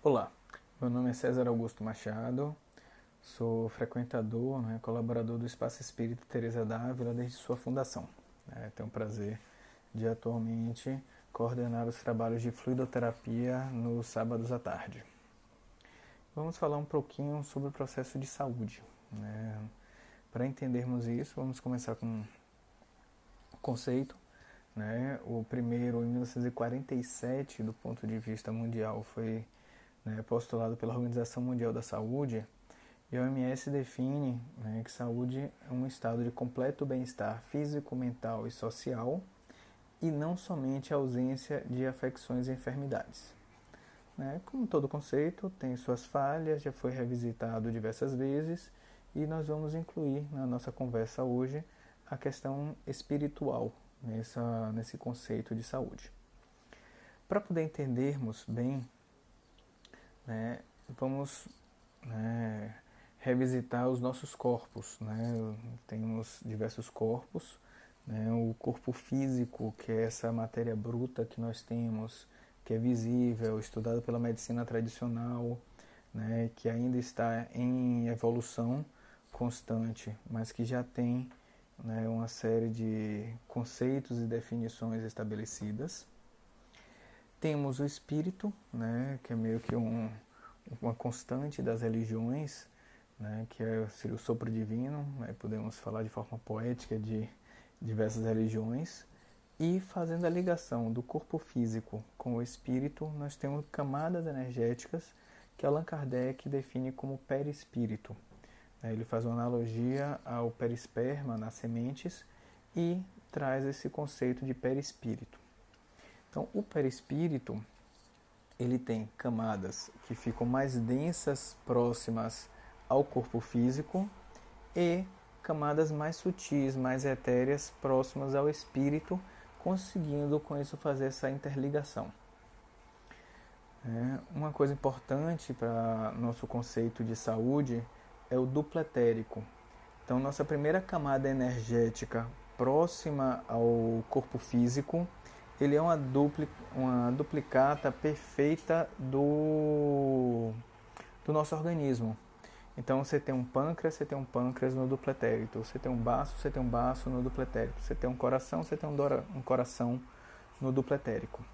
Olá, meu nome é César Augusto Machado, sou frequentador, colaborador do Espaço Espírita Teresa d'Ávila desde sua fundação. Tenho o prazer de atualmente coordenar os trabalhos de fluidoterapia nos sábados à tarde. Vamos falar um pouquinho sobre o processo de saúde. Para entendermos isso, vamos começar com um conceito. O primeiro, em 1947, do ponto de vista mundial, foi postulado pela Organização Mundial da Saúde, e a OMS define que saúde é um estado de completo bem-estar físico, mental e social, e não somente a ausência de afecções e enfermidades. Como todo conceito, tem suas falhas, já foi revisitado diversas vezes, e nós vamos incluir na nossa conversa hoje a questão espiritual nesse conceito de saúde. Para poder entendermos bem, vamos revisitar os nossos corpos. Temos diversos corpos. O corpo físico, que é essa matéria bruta que nós temos, que é visível, estudado pela medicina tradicional, que ainda está em evolução constante, mas que já tem uma série de conceitos e definições estabelecidas. Temos o espírito, que é meio que uma constante das religiões, que seria o sopro divino, podemos falar de forma poética de diversas religiões. E fazendo a ligação do corpo físico com o espírito, nós temos camadas energéticas que Allan Kardec define como perispírito. Ele faz uma analogia ao perisperma nas sementes e traz esse conceito de perispírito. Então, o perispírito, ele tem camadas que ficam mais densas próximas ao corpo físico e camadas mais sutis, mais etéreas próximas ao espírito, conseguindo com isso fazer essa interligação. Uma coisa importante para nosso conceito de saúde é o duplo etérico. Então, nossa primeira camada energética próxima ao corpo físico, ele é uma duplicata perfeita do nosso organismo. Então, você tem um pâncreas no duplo etérico. Você tem um baço no duplo etérico. Você tem um coração coração no duplo etérico.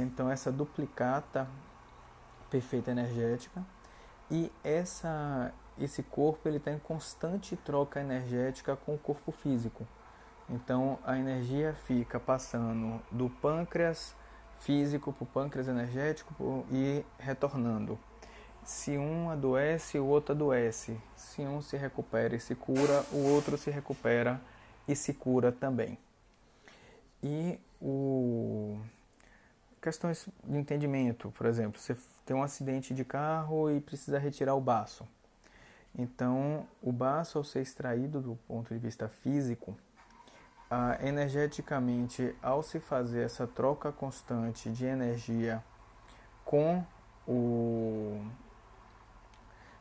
Então, essa duplicata perfeita energética, e esse corpo está em constante troca energética com o corpo físico. Então, a energia fica passando do pâncreas físico para o pâncreas energético e retornando. Se um adoece, o outro adoece. Se um se recupera e se cura, o outro se recupera e se cura também. E questões de entendimento, por exemplo, você tem um acidente de carro e precisa retirar o baço. Então, o baço, ao ser extraído do ponto de vista físico, energeticamente, ao se fazer essa troca constante de energia com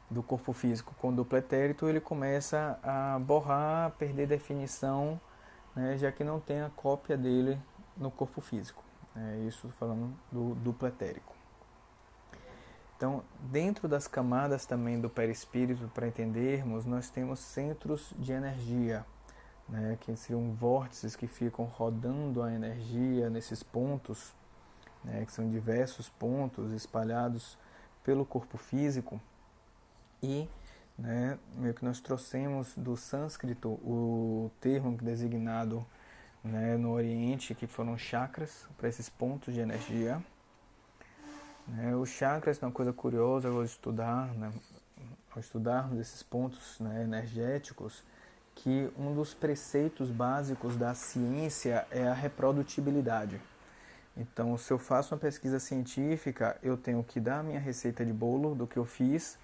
do corpo físico com o duplo etérico, ele começa a borrar, a perder definição, já que não tem a cópia dele no corpo físico. Isso falando do duplo etérico. Então, dentro das camadas também do perispírito, para entendermos, nós temos centros de energia, que seriam vórtices que ficam rodando a energia nesses pontos, que são diversos pontos espalhados pelo corpo físico. E meio que nós trouxemos do sânscrito o termo designado no Oriente, que foram chakras, para esses pontos de energia. Os chakras é uma coisa curiosa ao estudar, ao estudarmos esses pontos energéticos, que um dos preceitos básicos da ciência é a reprodutibilidade. Então, se eu faço uma pesquisa científica, eu tenho que dar a minha receita de bolo do que eu fiz,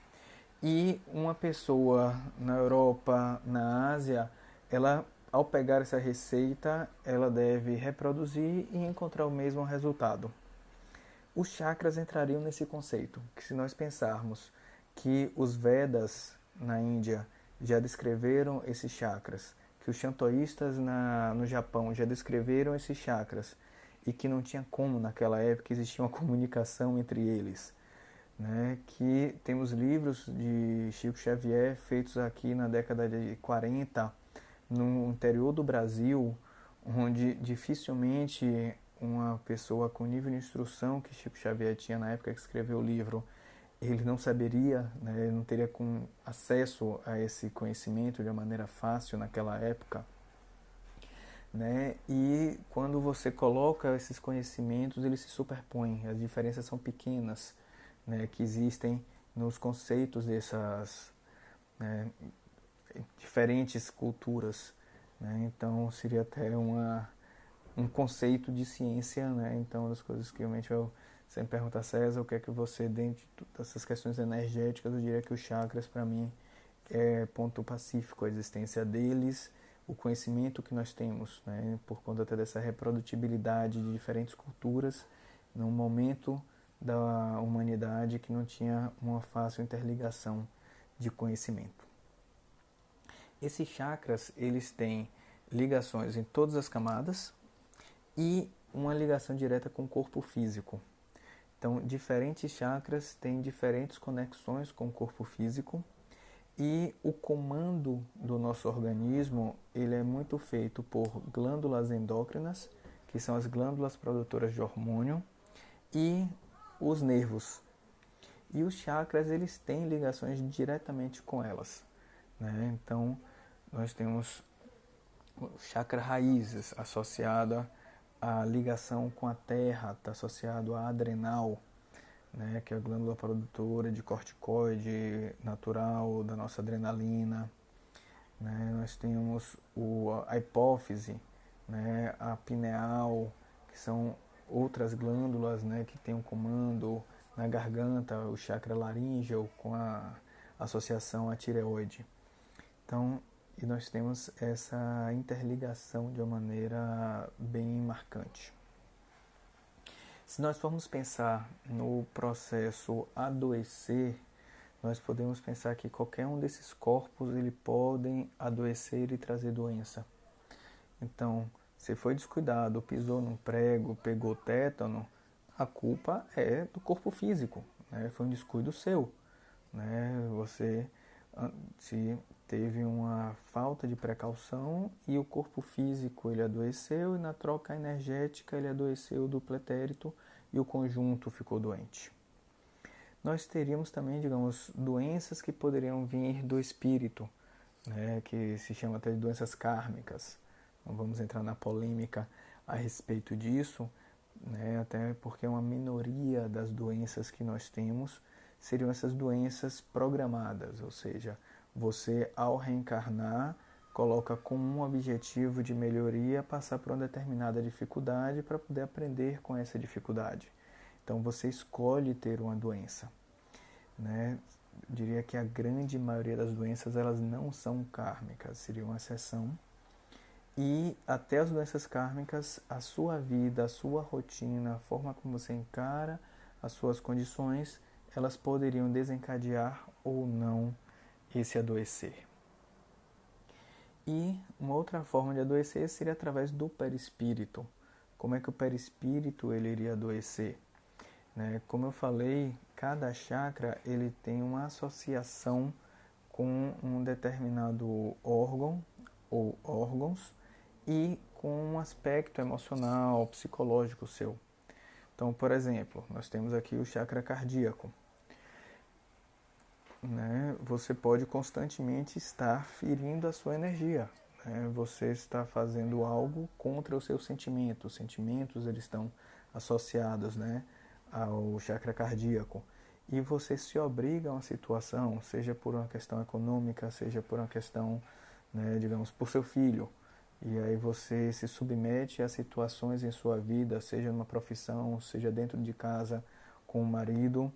e uma pessoa na Europa, na Ásia, ela, ao pegar essa receita, ela deve reproduzir e encontrar o mesmo resultado. Os chakras entrariam nesse conceito, que se nós pensarmos que os Vedas na Índia já descreveram esses chakras, que os shintoístas no Japão já descreveram esses chakras, e que não tinha como naquela época existir uma comunicação entre eles. né, que temos livros de Chico Xavier feitos aqui na década de 40 no interior do Brasil, onde dificilmente uma pessoa com o nível de instrução que Chico Xavier tinha na época que escreveu o livro, ele não saberia, né, ele não teria acesso a esse conhecimento de uma maneira fácil naquela época, né? E quando você coloca esses conhecimentos, eles se superpõem, as diferenças são pequenas, né, que existem nos conceitos dessas, né, diferentes culturas, né? Então seria até um conceito de ciência, né? Então uma das coisas que realmente eu sempre pergunto a César, o que é que você, dentro dessas questões energéticas, eu diria que os chakras para mim é ponto pacífico, a existência deles, o conhecimento que nós temos, né? Por conta até dessa reprodutibilidade de diferentes culturas, num momento da humanidade que não tinha uma fácil interligação de conhecimento. Esses chakras, eles têm ligações em todas as camadas e uma ligação direta com o corpo físico. Então, diferentes chakras têm diferentes conexões com o corpo físico e o comando do nosso organismo, ele é muito feito por glândulas endócrinas, que são as glândulas produtoras de hormônio, e os nervos. E os chakras, eles têm ligações diretamente com elas, né? Então, nós temos o chakra raízes associado à ligação com a terra, está associado à adrenal, né, que é a glândula produtora de corticoide natural, da nossa adrenalina, né? Nós temos a hipófise, né, a pineal, que são outras glândulas, né, que têm um comando na garganta, o chakra laríngeo com a associação à tireoide. Então, e nós temos essa interligação de uma maneira bem marcante. Se nós formos pensar no processo adoecer, nós podemos pensar que qualquer um desses corpos ele podem adoecer e trazer doença. Então, se foi descuidado, pisou num prego, pegou tétano, a culpa é do corpo físico, né? Foi um descuido seu, né? Você se teve uma falta de precaução e o corpo físico ele adoeceu e na troca energética ele adoeceu do pretérito e o conjunto ficou doente. Nós teríamos também, digamos, doenças que poderiam vir do espírito, né, que se chama até de doenças kármicas. Não vamos entrar na polêmica a respeito disso, né, até porque uma minoria das doenças que nós temos seriam essas doenças programadas, ou seja, você ao reencarnar coloca como um objetivo de melhoria passar por uma determinada dificuldade para poder aprender com essa dificuldade. Então você escolhe ter uma doença, né? Eu diria que a grande maioria das doenças elas não são kármicas, seria uma exceção. E até as doenças kármicas, a sua vida, a sua rotina, a forma como você encara as suas condições, elas poderiam desencadear ou não esse adoecer. E uma outra forma de adoecer seria através do perispírito. Como é que o perispírito ele iria adoecer? Né? Como eu falei, cada chakra ele tem uma associação com um determinado órgão ou órgãos e com um aspecto emocional, psicológico seu. Então, por exemplo, nós temos aqui o chakra cardíaco. Né? Você pode constantemente estar ferindo a sua energia. Né? Você está fazendo algo contra os seus sentimentos. Os sentimentos eles estão associados, né, ao chakra cardíaco. E você se obriga a uma situação, seja por uma questão econômica, seja por uma questão, né, digamos, por seu filho. E aí você se submete a situações em sua vida, seja numa profissão, seja dentro de casa com o marido,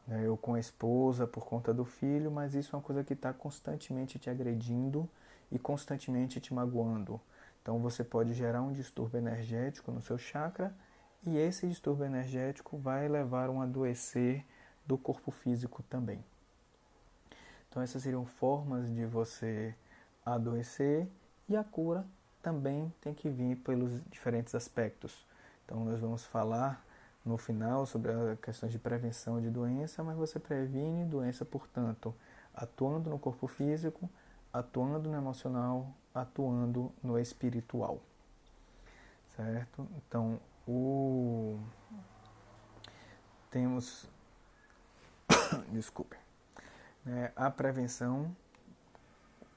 né, ou com a esposa por conta do filho, mas isso é uma coisa que está constantemente te agredindo e constantemente te magoando. Então você pode gerar um distúrbio energético no seu chakra e esse distúrbio energético vai levar a um adoecer do corpo físico também. Então essas seriam formas de você adoecer e a cura também tem que vir pelos diferentes aspectos. Então nós vamos falar no final sobre a questão de prevenção de doença, mas você previne doença, portanto, atuando no corpo físico, atuando no emocional, atuando no espiritual, certo? Então, temos, desculpe, a prevenção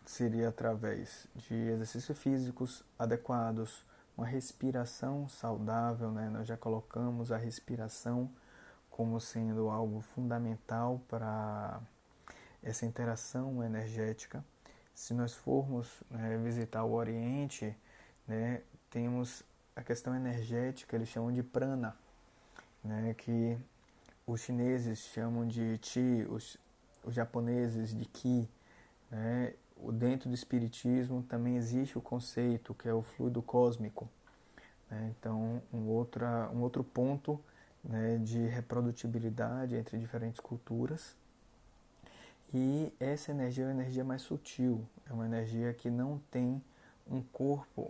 seria através de exercícios físicos adequados, uma respiração saudável, né? Nós já colocamos a respiração como sendo algo fundamental para essa interação energética. Se nós formos, né, visitar o Oriente, né, temos a questão energética, eles chamam de prana, né, que os chineses chamam de Qi, os japoneses de Ki, né. Dentro do espiritismo também existe o conceito que é o fluido cósmico, né. Então um outro ponto, né, de reprodutibilidade entre diferentes culturas. E essa energia é uma energia mais sutil, é uma energia que não tem um corpo,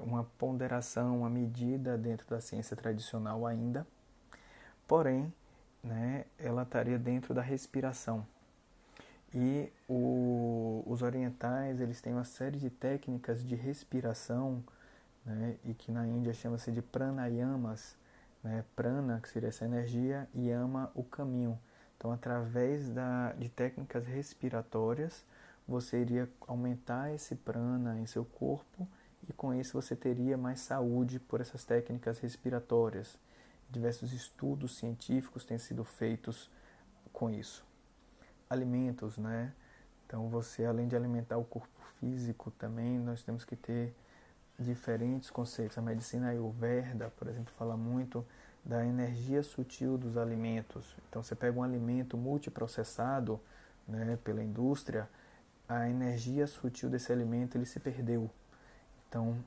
uma ponderação, uma medida dentro da ciência tradicional ainda, porém, né, ela estaria dentro da respiração. E os orientais, eles têm uma série de técnicas de respiração, né, e que na Índia chama-se de pranayamas, né, prana, que seria essa energia, e yama, o caminho. Então, através de técnicas respiratórias, você iria aumentar esse prana em seu corpo e com isso você teria mais saúde por essas técnicas respiratórias. Diversos estudos científicos têm sido feitos com isso. Alimentos, né? Então, você, além de alimentar o corpo físico também, nós temos que ter diferentes conceitos. A medicina Ayurveda, por exemplo, fala muito da energia sutil dos alimentos. Então, você pega um alimento multiprocessado, né, pela indústria, a energia sutil desse alimento ele se perdeu. Então,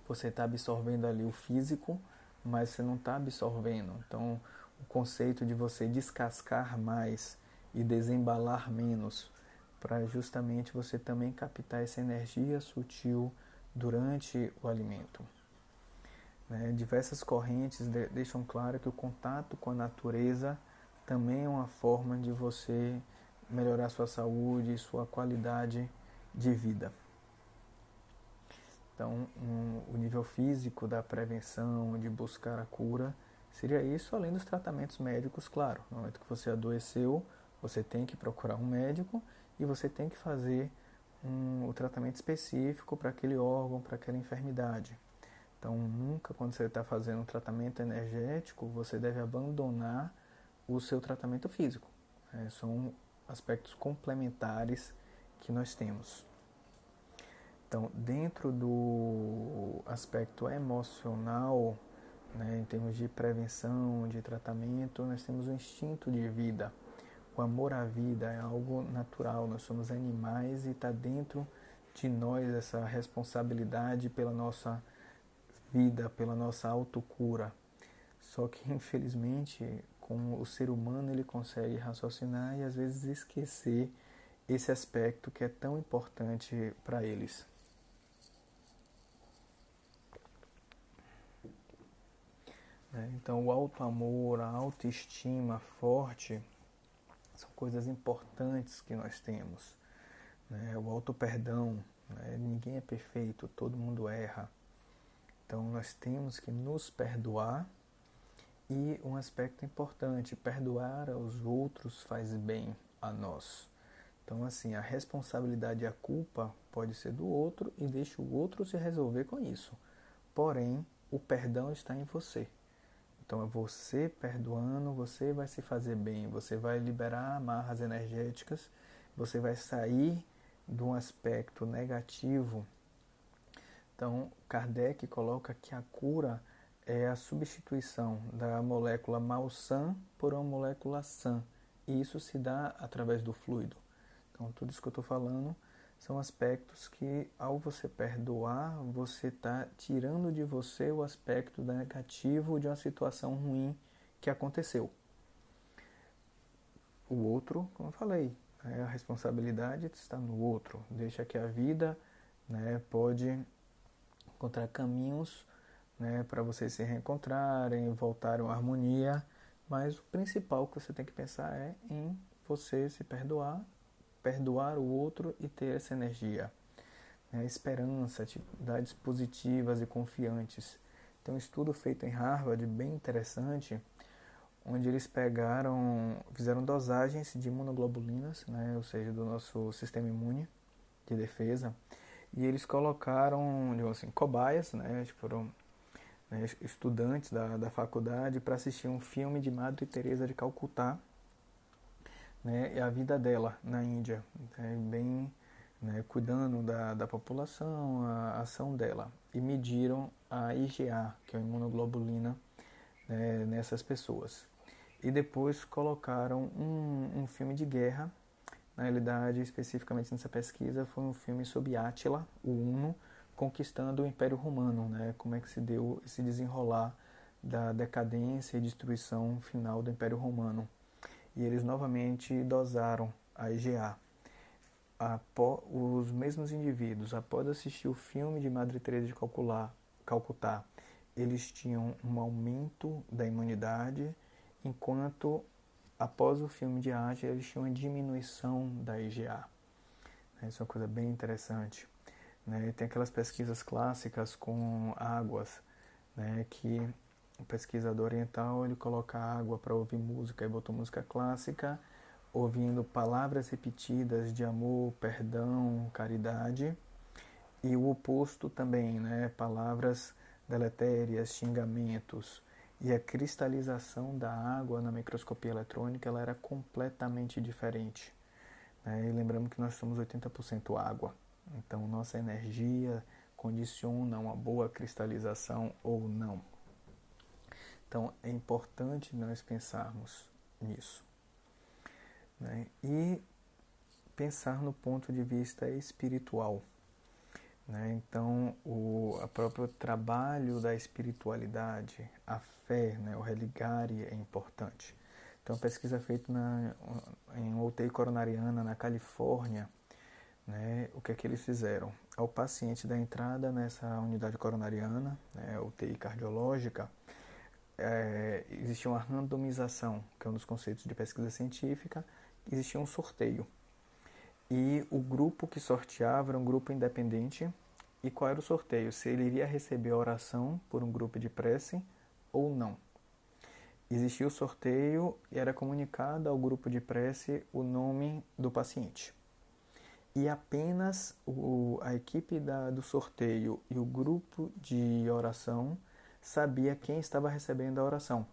você está absorvendo ali o físico, mas você não está absorvendo. Então, o conceito de você descascar mais e desembalar menos, para justamente você também captar essa energia sutil durante o alimento. Diversas correntes deixam claro que o contato com a natureza também é uma forma de você melhorar sua saúde e sua qualidade de vida. Então, o nível físico da prevenção, de buscar a cura, seria isso, além dos tratamentos médicos, claro. No momento que você adoeceu, você tem que procurar um médico e você tem que fazer o tratamento específico para aquele órgão, para aquela enfermidade. Então, nunca quando você está fazendo um tratamento energético, você deve abandonar o seu tratamento físico. São aspectos complementares que nós temos. Então, dentro do aspecto emocional, né, em termos de prevenção, de tratamento, nós temos o instinto de vida. O amor à vida é algo natural, nós somos animais e está dentro de nós essa responsabilidade pela nossa vida, pela nossa autocura. Só que, infelizmente, com o ser humano, ele consegue raciocinar e às vezes esquecer esse aspecto que é tão importante para eles. Então, o auto-amor, a autoestima forte são coisas importantes que nós temos. O auto-perdão, ninguém é perfeito, todo mundo erra. Então, nós temos que nos perdoar. E um aspecto importante, perdoar aos outros faz bem a nós. Então, assim, a responsabilidade e a culpa pode ser do outro e deixa o outro se resolver com isso. Porém, o perdão está em você. Então, é você perdoando, você vai se fazer bem, você vai liberar amarras energéticas, você vai sair de um aspecto negativo. Então, Kardec coloca que a cura é a substituição da molécula mal-sã por uma molécula sã. E isso se dá através do fluido. Então, tudo isso que eu estou falando são aspectos que, ao você perdoar, você está tirando de você o aspecto negativo de uma situação ruim que aconteceu. O outro, como eu falei, a responsabilidade está no outro. Deixa que a vida pode encontrar caminhos né, para vocês se reencontrarem, voltarem à harmonia, mas o principal que você tem que pensar é em você se perdoar, perdoar o outro e ter essa energia, né, esperança, atividades positivas e confiantes. Tem um estudo feito em Harvard bem interessante, onde eles fizeram dosagens de imunoglobulinas, né, ou seja, do nosso sistema imune de defesa, e eles colocaram, digamos assim, cobaias, né, acho que foram, né, estudantes da faculdade, para assistir um filme de Madre Teresa de Calcutá, né, e a vida dela na Índia, né, bem, né, cuidando da população, a ação dela, e mediram a IgA, que é a imunoglobulina, né, nessas pessoas. E depois colocaram um filme de guerra. Na realidade, especificamente nessa pesquisa, foi um filme sobre Átila, o Huno, conquistando o Império Romano, né? Como é que se deu esse desenrolar da decadência e destruição final do Império Romano. E eles novamente dosaram a IgA. Os mesmos indivíduos, após assistir o filme de Madre Teresa de Calcutá, eles tinham um aumento da imunidade, enquanto após o filme de Átila eles tinham uma diminuição da IgA. Isso é uma coisa bem interessante. Né? Tem aquelas pesquisas clássicas com águas, né? Que o pesquisador oriental ele coloca água para ouvir música e botou música clássica, ouvindo palavras repetidas de amor, perdão, caridade, e o oposto também, né? Palavras deletérias, xingamentos. E a cristalização da água na microscopia eletrônica ela era completamente diferente. Né? E lembramos que nós somos 80% água. Então, nossa energia condiciona uma boa cristalização ou não. Então, é importante nós pensarmos nisso. Né? E pensar no ponto de vista espiritual. Né? Então, o próprio trabalho da espiritualidade, a fé, né? O religare é importante. Então, a pesquisa feita em UTI coronariana na Califórnia, né? O que é que eles fizeram? Ao paciente da entrada nessa unidade coronariana, né? UTI cardiológica, existia uma randomização, que é um dos conceitos de pesquisa científica, existia um sorteio. E o grupo que sorteava era um grupo independente. E qual era o sorteio? Se ele iria receber a oração por um grupo de prece ou não. Existia o sorteio e era comunicado ao grupo de prece o nome do paciente. E apenas a equipe do sorteio e o grupo de oração sabia quem estava recebendo a oração.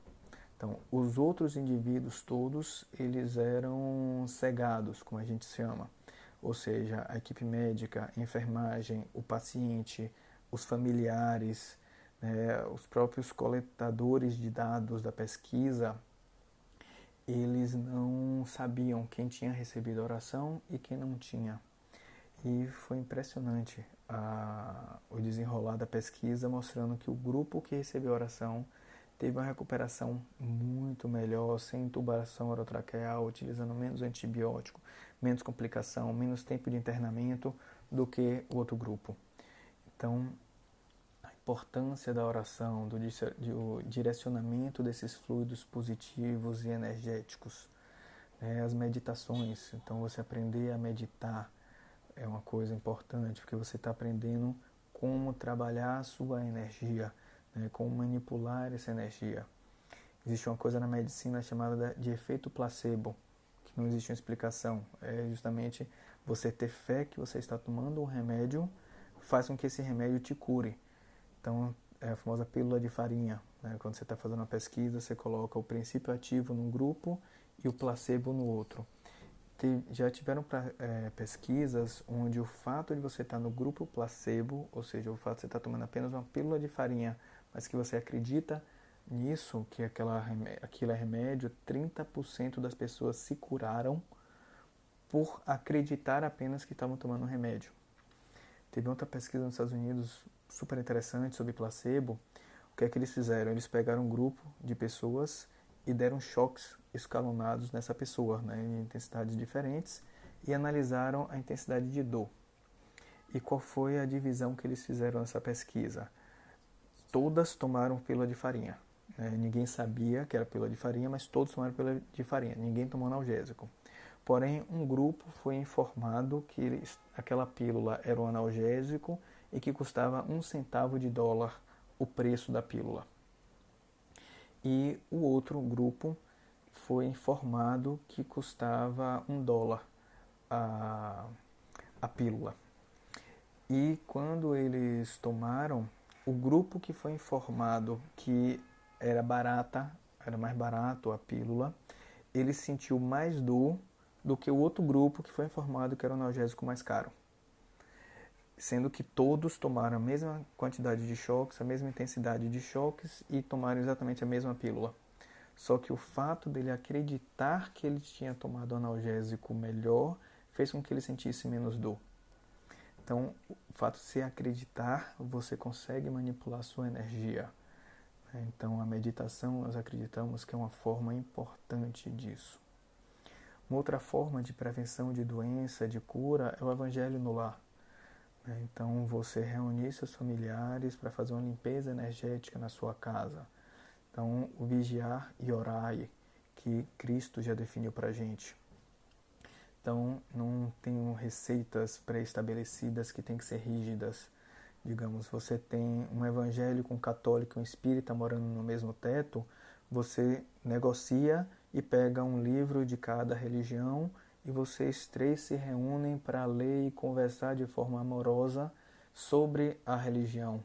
Então, os outros indivíduos todos, eles eram cegados, como a gente chama. Ou seja, a equipe médica, a enfermagem, o paciente, os familiares, né, os próprios coletadores de dados da pesquisa, eles não sabiam quem tinha recebido a oração e quem não tinha. E foi impressionante o desenrolar da pesquisa, mostrando que o grupo que recebeu a oração teve uma recuperação muito melhor, sem intubação orotraqueal, utilizando menos antibiótico, menos complicação, menos tempo de internamento do que o outro grupo. Então, a importância da oração, do direcionamento desses fluidos positivos e energéticos, né? As meditações, então você aprender a meditar é uma coisa importante, porque você está aprendendo como trabalhar a sua energia, né? Como manipular essa energia. Existe uma coisa na medicina chamada de efeito placebo, que não existe uma explicação. É justamente você ter fé que você está tomando um remédio, faz com que esse remédio te cure. Então, é a famosa pílula de farinha. Né? Quando você está fazendo uma pesquisa, você coloca o princípio ativo num grupo e o placebo no outro. Já tiveram pesquisas onde o fato de você estar no grupo placebo, ou seja, o fato de você estar tomando apenas uma pílula de farinha, mas que você acredita nisso, que aquilo é remédio, 30% das pessoas se curaram por acreditar apenas que estavam tomando um remédio. Teve outra pesquisa nos Estados Unidos super interessante sobre placebo. O que é que eles fizeram? Eles pegaram um grupo de pessoas e deram choques escalonados nessa pessoa, né, em intensidades diferentes, e analisaram a intensidade de dor. E qual foi a divisão que eles fizeram nessa pesquisa? todas tomaram pílula de farinha. Ninguém sabia que era pílula de farinha, mas todos tomaram pílula de farinha. Ninguém tomou analgésico. Porém, um grupo foi informado que aquela pílula era um analgésico e que custava $0,01 o preço da pílula. E o outro grupo foi informado que custava $1 a pílula. E quando eles tomaram, o grupo que foi informado que era mais barato a pílula, ele sentiu mais dor do que o outro grupo que foi informado que era o analgésico mais caro. Sendo que todos tomaram a mesma quantidade de choques, a mesma intensidade de choques e tomaram exatamente a mesma pílula. Só que o fato dele acreditar que ele tinha tomado o analgésico melhor fez com que ele sentisse menos dor. Então, o fato de você acreditar, você consegue manipular a sua energia. Então, a meditação, nós acreditamos que é uma forma importante disso. Uma outra forma de prevenção de doença, de cura, é o evangelho no lar. Então, você reunir seus familiares para fazer uma limpeza energética na sua casa. Então, o vigiar e orar, que Cristo já definiu para a gente. Então, não tem receitas pré-estabelecidas que têm que ser rígidas. Digamos, você tem um evangélico, um católico e um espírita morando no mesmo teto, você negocia e pega um livro de cada religião e vocês três se reúnem para ler e conversar de forma amorosa sobre a religião.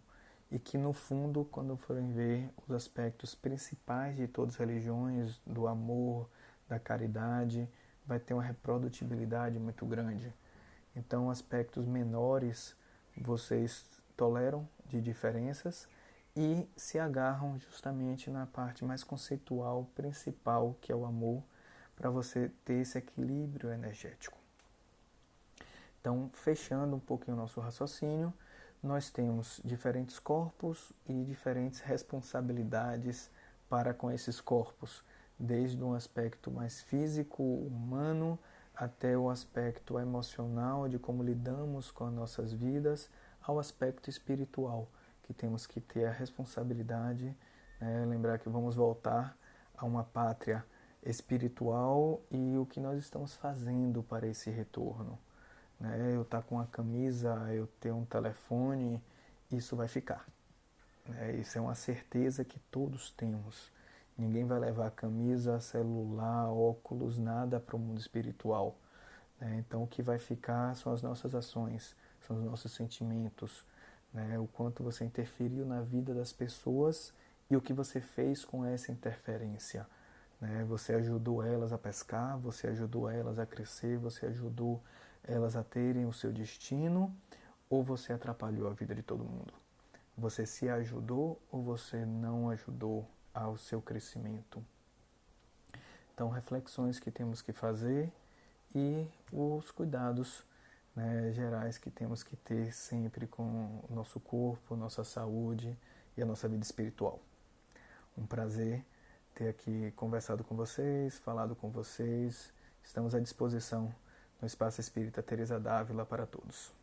E que, no fundo, quando forem ver os aspectos principais de todas as religiões, do amor, da caridade, vai ter uma reprodutibilidade muito grande. Então, aspectos menores vocês toleram de diferenças e se agarram justamente na parte mais conceitual, principal, que é o amor, para você ter esse equilíbrio energético. Então, fechando um pouquinho o nosso raciocínio, nós temos diferentes corpos e diferentes responsabilidades para com esses corpos, desde um aspecto mais físico, humano, até o aspecto emocional, de como lidamos com as nossas vidas, ao aspecto espiritual, que temos que ter a responsabilidade, lembrar que vamos voltar a uma pátria espiritual e o que nós estamos fazendo para esse retorno. Eu estar com uma camisa, eu ter um telefone, isso vai ficar. Isso é uma certeza que todos temos. Ninguém vai levar camisa, celular, óculos, nada para o mundo espiritual. Então o que vai ficar são as nossas ações, são os nossos sentimentos, o quanto você interferiu na vida das pessoas e o que você fez com essa interferência. Você ajudou elas a pescar, você ajudou elas a crescer, você ajudou elas a terem o seu destino, ou você atrapalhou a vida de todo mundo? Você se ajudou ou você não ajudou ao seu crescimento? Então, reflexões que temos que fazer e os cuidados gerais que temos que ter sempre com o nosso corpo, nossa saúde e a nossa vida espiritual. Um prazer ter aqui conversado com vocês, falado com vocês. Estamos à disposição no Espaço Espírita Teresa d'Ávila para todos.